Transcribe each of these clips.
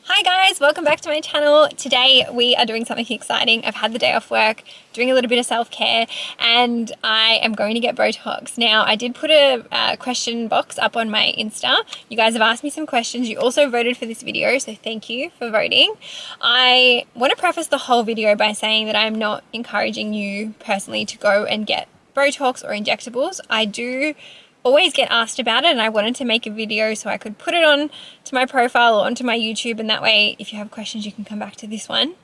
Hi guys, welcome back to my channel. Today we are doing something exciting. I've had the day off work, doing a little bit of self-care, and I am going to get Botox. Now, I did put a question box up on my Insta. You guys have asked me some questions. You also voted for this video, so thank you for voting. I want to preface the whole video by saying that I'm not encouraging you personally to go and get Botox or injectables. I do always get asked about it, and I wanted to make a video so I could put it on to my profile or onto my YouTube, and that way if you have questions you can come back to this one.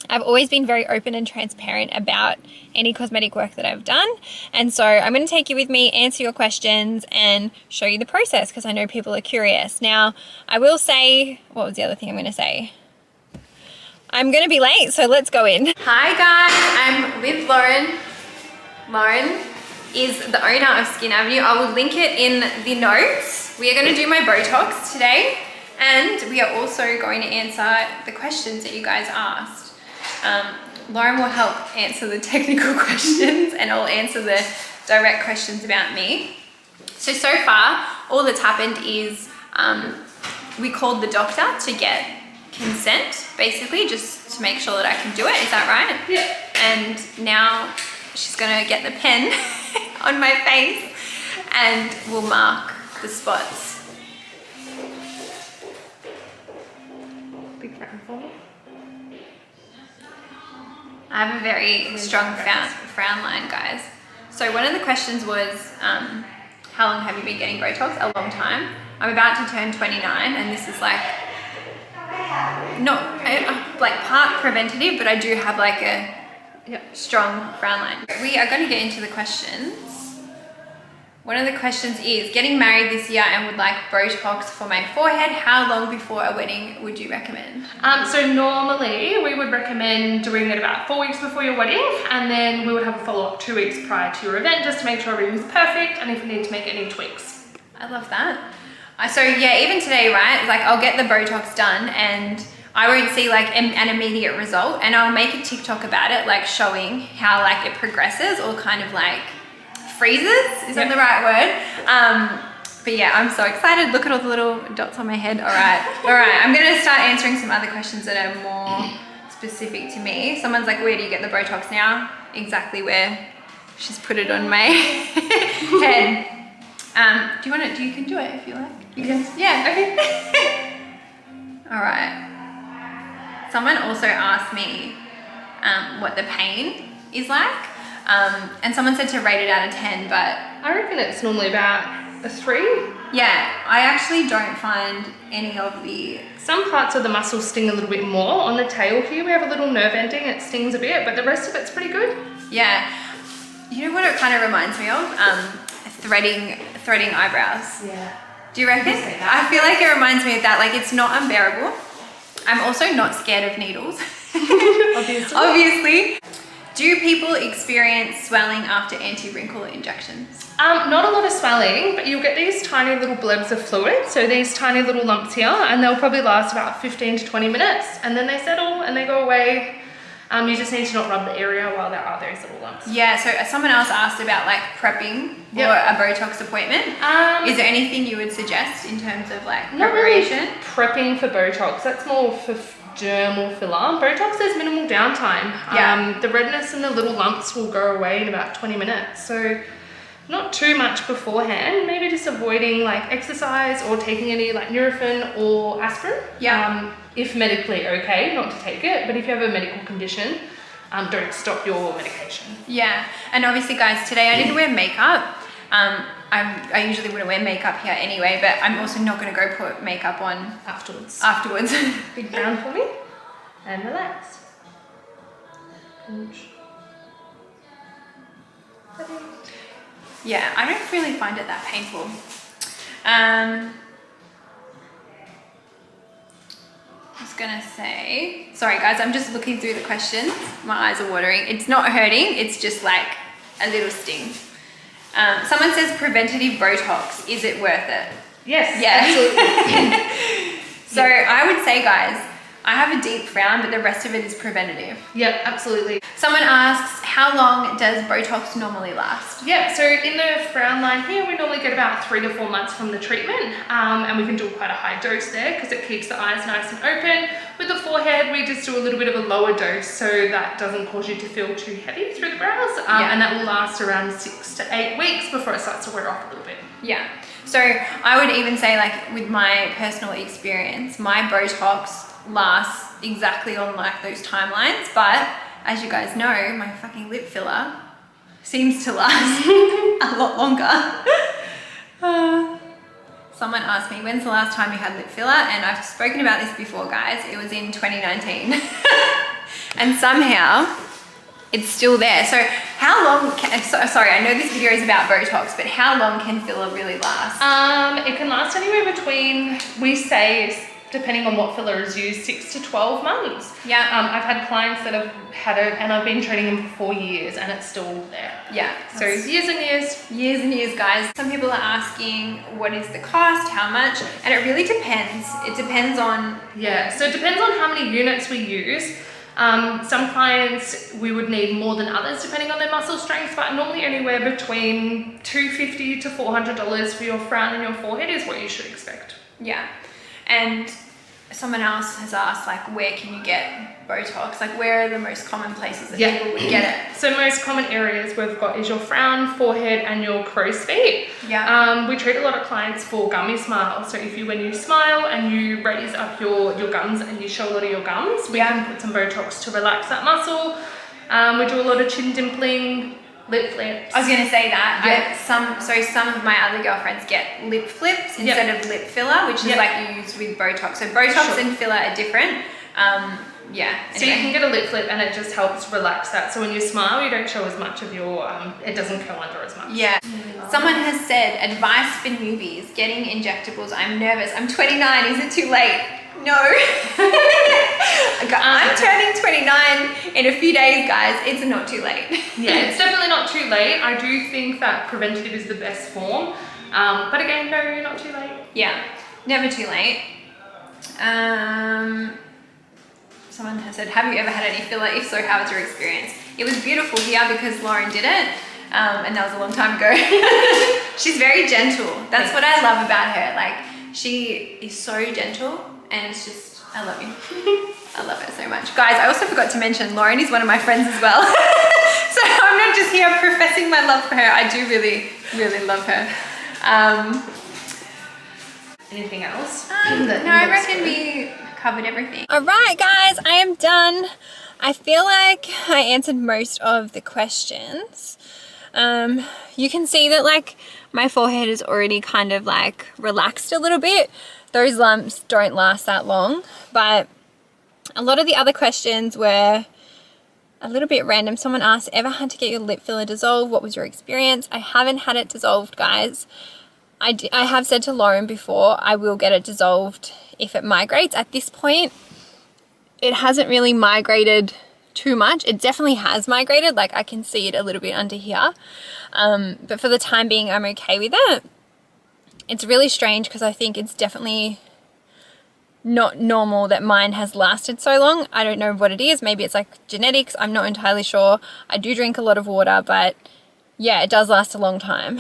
I've always been very open and transparent about any cosmetic work that I've done, and so I'm going to take you with me, answer your questions and show you the process because I know people are curious. Now I will say, what was the other thing I'm going to say? I'm going to be late, so let's go in. Hi guys, I'm with Lauren. Lauren is the owner of Skin Avenue. I will link it in the notes. We are going to do my Botox today, and we are also going to answer the questions that you guys asked. Lauren will help answer the technical questions and I'll answer the direct questions about me. So far, all that's happened is we called the doctor to get consent, basically, just to make sure that I can do it. Is that right? Yeah. And now she's gonna get the pen on my face and we'll mark the spots. Big frown for me. I have a very strong frown line, guys. So one of the questions was, how long have you been getting Botox? A long time. I'm about to turn 29 and this is like, not like part preventative, but I do have like a strong frown line. We are going to get into the questions. One of the questions is, getting married this year and would like Botox for my forehead. How long before a wedding would you recommend? So normally we would recommend doing it about 4 weeks before your wedding, and then we would have a follow-up 2 weeks prior to your event just to make sure everything's perfect and if we need to make any tweaks. I love that. So yeah, even today, right? Like I'll get the Botox done and I won't see like an immediate result, and I'll make a TikTok about it, like showing how like it progresses or kind of like freezes, is that the right word? But yeah, I'm so excited. Look at all the little dots on my head. All right, I'm gonna start answering some other questions that are more specific to me. Someone's like, where do you get the Botox now? Exactly where she's put it on my head. Do you want to, you can do it if you like. You can, yeah, okay. All right. Someone also asked me what the pain is like. And someone said to rate it out of 10, but I reckon it's normally about a 3. Yeah, I actually don't find any of the... Some parts of the muscle sting a little bit more. On the tail here, we have a little nerve ending, it stings a bit, but the rest of it's pretty good. Yeah. You know what it kind of reminds me of? Threading eyebrows. Yeah. Do you reckon? I feel like it reminds me of that. Like, it's not unbearable. I'm also not scared of needles. Obviously. Do people experience swelling after anti-wrinkle injections? Not a lot of swelling, but you'll get these tiny little blebs of fluid, so these tiny little lumps here, and they'll probably last about 15 to 20 minutes, and then they settle and they go away. You just need to not rub the area while there are those little lumps. Yeah, so someone else asked about like prepping for a Botox appointment. Is there anything you would suggest in terms of like preparation? Not really prepping for Botox, that's more for dermal filler. Botox, there's minimal downtime. Yeah. The redness and the little lumps will go away in about 20 minutes. So not too much beforehand, maybe just avoiding like exercise or taking any like Nurofen or aspirin. Yeah. If medically okay, not to take it, but if you have a medical condition, don't stop your medication. Yeah, and obviously guys, today I didn't wear makeup. I usually wouldn't wear makeup here anyway, but I'm also not going to go put makeup on afterwards. Big frown for me and relax. Yeah, I don't really find it that painful. I was gonna say, sorry guys, I'm just looking through the questions. My eyes are watering. It's not hurting, it's just like a little sting. Someone says preventative Botox, is it worth it? Yes, yeah. absolutely. So I would say, guys, I have a deep frown, but the rest of it is preventative. Yep, absolutely. Someone asks, how long does Botox normally last? Yeah, so in the frown line here, we normally get about 3 to 4 months from the treatment, and we can do quite a high dose there because it keeps the eyes nice and open. With the forehead, we just do a little bit of a lower dose so that doesn't cause you to feel too heavy through the brows, and that will last around 6 to 8 weeks before it starts to wear off a little bit. Yeah, so I would even say, like, with my personal experience, my Botox lasts exactly on like those timelines, but as you guys know, my fucking lip filler seems to last a lot longer. Someone asked me, when's the last time you had lip filler? And I've spoken about this before, guys. It was in 2019. And somehow it's still there. So how long can, sorry, I know this video is about Botox, but how long can filler really last? It can last anywhere between, we say, depending on what filler is used, 6 to 12 months. Yeah. I've had clients that have had it and I've been training them for 4 years and it's still there. Yeah. So years and years. Years and years, guys. Some people are asking, what is the cost, how much? And it really depends. It depends on... Yeah, so it depends on how many units we use. Some clients we would need more than others depending on their muscle strength, but normally anywhere between $250 to $400 for your frown and your forehead is what you should expect. Yeah. And someone else has asked, like, where can you get Botox? Like, where are the most common places that people would get it? So most common areas we've got is your frown, forehead, and your crow's feet. Yeah. We treat a lot of clients for gummy smile. So when you smile and you raise up your gums and you show a lot of your gums, we can put some Botox to relax that muscle. We do a lot of chin dimpling, lip flips. I was going to say that. Some of my other girlfriends get lip flips instead of lip filler, which is like you use with Botox. So Botox and filler are different. So you can get a lip flip and it just helps relax that. So when you smile, you don't show as much of your, it doesn't curl under as much. Yeah. Someone has said, advice for newbies, getting injectables. I'm nervous. I'm 29. Is it too late? No. I'm turning 29 in a few days, guys. It's not too late. Yeah, it's definitely not too late. I do think that preventative is the best form. But again, no, you're not too late. Yeah, never too late. Someone has said, have you ever had any filler? If so, how was your experience? It was beautiful here because Lauren did it. And that was a long time ago. She's very gentle. That's what I love about her. Like, she is so gentle. And it's just, I love you. I love her so much. Guys, I also forgot to mention, Lauren is one of my friends as well. So I'm not just here professing my love for her. I do really, really love her. Anything else? No, I reckon we covered everything. All right, guys, I am done. I feel like I answered most of the questions. You can see that, like, my forehead is already kind of like relaxed a little bit. Those lumps don't last that long, but a lot of the other questions were a little bit random. Someone asked, ever had to get your lip filler dissolved? What was your experience? I haven't had it dissolved, guys. I have said to Lauren before, I will get it dissolved if it migrates. At this point, it hasn't really migrated too much. It definitely has migrated. Like, I can see it a little bit under here. But for the time being, I'm okay with it. It's really strange because I think it's definitely not normal that mine has lasted so long. I don't know what it is. Maybe it's like genetics. I'm not entirely sure. I do drink a lot of water, but yeah, it does last a long time.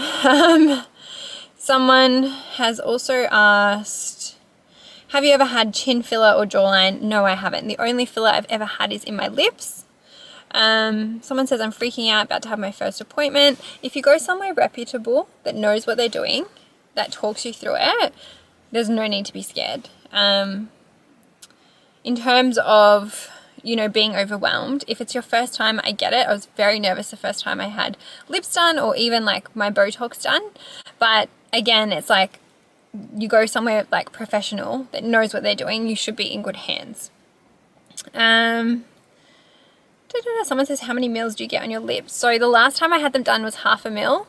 Someone has also asked, have you ever had chin filler or jawline? No, I haven't. The only filler I've ever had is in my lips. Someone says, I'm freaking out, about to have my first appointment. If you go somewhere reputable that knows what they're doing, that talks you through it, there's no need to be scared. In terms of, you know, being overwhelmed, if it's your first time, I get it. I was very nervous the first time I had lips done or even like my Botox done. But again, it's like you go somewhere like professional that knows what they're doing, you should be in good hands. Someone says, how many mils do you get on your lips? So the last time I had them done was 0.5 mil.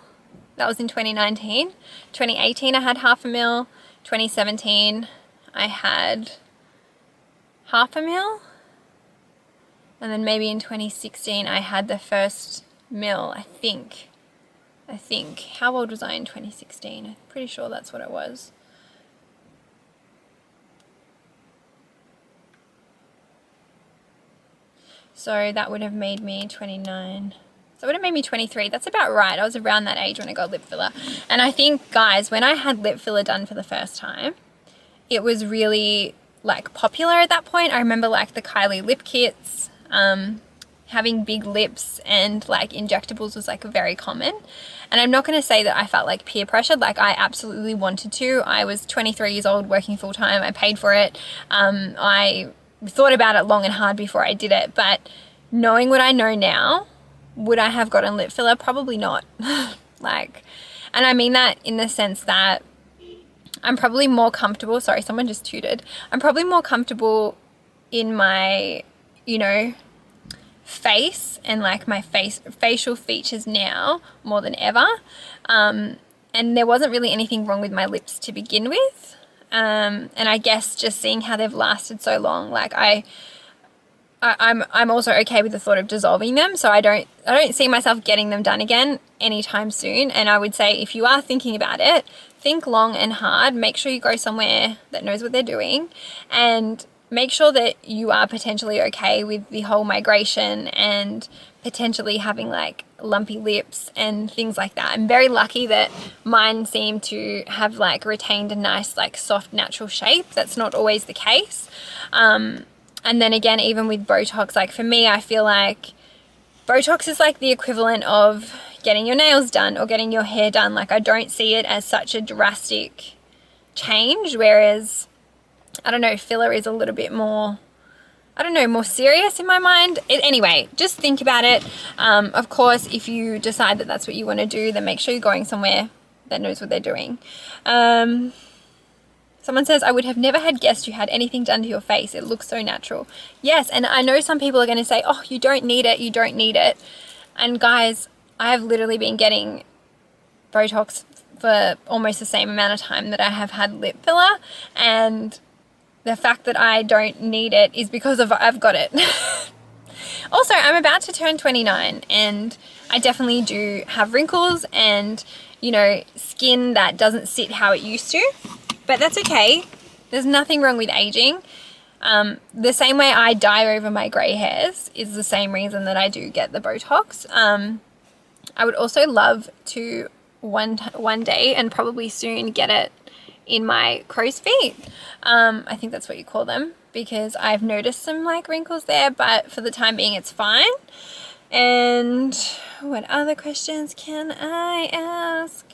That was in 2019. 2018, I had 0.5 mil. 2017, I had 0.5 mil. And then maybe in 2016, I had the first mil, I think. How old was I in 2016? I'm pretty sure that's what it was. So that would have made me 29. So it would have made me 23. That's about right. I was around that age when I got lip filler. And I think, guys, when I had lip filler done for the first time, it was really like popular at that point. I remember like the Kylie lip kits, having big lips and like injectables was like very common. And I'm not going to say that I felt like peer pressured. Like I absolutely wanted to. I was 23 years old working full time. I paid for it. I thought about it long and hard before I did it. But knowing what I know now, would I have gotten lip filler? Probably not. Like, and I mean that in the sense that I'm probably more comfortable. Sorry, someone just tooted. I'm probably more comfortable in my, you know, face and like my facial features now more than ever. And there wasn't really anything wrong with my lips to begin with. And I guess just seeing how they've lasted so long, like I'm also okay with the thought of dissolving them, so I don't see myself getting them done again anytime soon. And I would say if you are thinking about it, think long and hard. Make sure you go somewhere that knows what they're doing, and make sure that you are potentially okay with the whole migration and potentially having like lumpy lips and things like that. I'm very lucky that mine seem to have like retained a nice like soft natural shape. That's not always the case. And then again, even with Botox, like for me, I feel like Botox is like the equivalent of getting your nails done or getting your hair done. Like I don't see it as such a drastic change, whereas, I don't know, filler is a little bit more, I don't know, more serious in my mind. Anyway, just think about it. Of course, if you decide that that's what you want to do, then make sure you're going somewhere that knows what they're doing. Someone says, I would have never had guessed you had anything done to your face. It looks so natural. Yes, and I know some people are going to say, oh, you don't need it, you don't need it. And guys, I have literally been getting Botox for almost the same amount of time that I have had lip filler. And the fact that I don't need it is because I've got it. Also, I'm about to turn 29 and I definitely do have wrinkles and, you know, skin that doesn't sit how it used to. But that's okay. There's nothing wrong with aging. The same way I dye over my grey hairs is the same reason that I do get the Botox. I would also love to one day and probably soon get it in my crow's feet. I think that's what you call them, because I've noticed some like wrinkles there, but for the time being it's fine. And what other questions can I ask?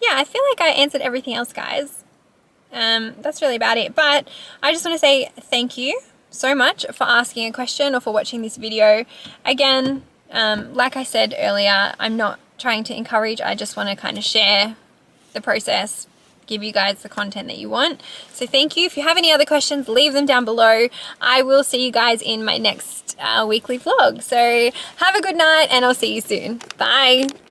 Yeah, I feel like I answered everything else, guys. That's really about it. But I just want to say thank you so much for asking a question or for watching this video. Again, like I said earlier, I'm not trying to encourage. I just want to kind of share the process, give you guys the content that you want. So thank you. If you have any other questions, leave them down below. I will see you guys in my next weekly vlog. So have a good night and I'll see you soon. Bye.